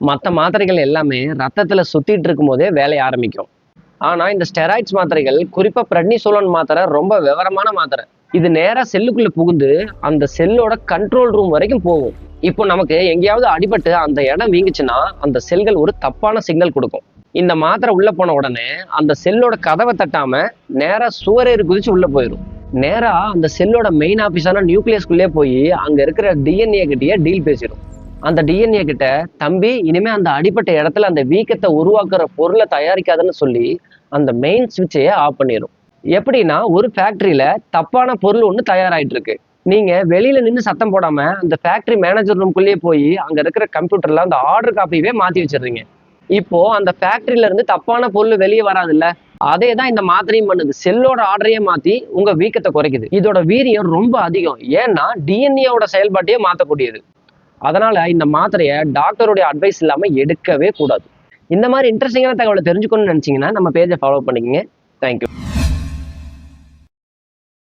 மற்ற மாத்திரைகள் எல்லாமே ரத்தத்துல சுத்திட்டு இருக்கும் போதே வேலைய ஆரம்பிக்கும். ஆனா இந்த ஸ்டெராய்ட்ஸ் மாத்திரைகள், குறிப்பா பிரெட்னிசோலோன் மாத்திரை ரொம்ப விவரமான மாத்திரை. இது நேரா செல்லுக்குள்ள புகுந்து அந்த செல்லோட கண்ட்ரோல் ரூம் வரைக்கும் போகும். இப்போ நமக்கு எங்கேயாவது அடிபட்டு அந்த இடம் வீங்குச்சுன்னா அந்த செல்கள் ஒரு தப்பான சிக்னல் கொடுக்கும். இந்த மாத்திரை உள்ள போன உடனே அந்த செல்லோட கதவை தட்டாம நேரா சுவரேறி குதிச்சு உள்ள போயிடும். நேரா அந்த செல்லோட மெயின் ஆபீஸான நியூக்ளியஸ்குள்ளே போய் அங்க இருக்கிற டிஎன்ஏ கிட்டயே டீல் பேசிடும். அந்த டிஎன்ஏ கிட்ட, தம்பி இனிமே அந்த அடிப்பட்ட இடத்துல அந்த வீக்கத்தை உருவாக்குற பொருளை தயாரிக்காதுன்னு சொல்லி அந்த மெயின் சுவிட்சையே ஆஃப் பண்ணிடும். எப்படின்னா, ஒரு ஃபேக்டரியில தப்பான பொருள் ஒண்ணு தயாராயிட்டு இருக்கு. நீங்க வெளியில நின்று சத்தம் போடாம அந்த ஃபேக்டரி மேனேஜர் ரூம்குள்ளேயே போய் அங்க இருக்கிற கம்ப்யூட்டர்ல அந்த ஆர்டர் காப்பியவே மாத்தி வச்சிடுறீங்க. இப்போ அந்த ஃபேக்டரியில இருந்து தப்பான பொருள் வெளியே வராதுல்ல, அதே தான் இந்த மாத்திரையும் பண்ணுது. செல்லோட ஆர்டரையே மாத்தி உங்க வீக்கத்தை குறைக்குது. இதோட வீரியம் ரொம்ப அதிகம். ஏன்னா டிஎன்ஏவோட செயல்பாட்டையே மாத்தக்கூடியது. அதனால இந்த மாத்திரையை டாக்டருடைய அட்வைஸ் இல்லாம எடுக்கவே கூடாது. இந்த மாதிரி இன்ட்ரெஸ்டிங்கான தகவலை தெரிஞ்சுக்கணும்னு நினைச்சீங்கன்னா நம்ம பேஜை ஃபாலோ பண்ணிக்கங்க. தேங்க்யூ.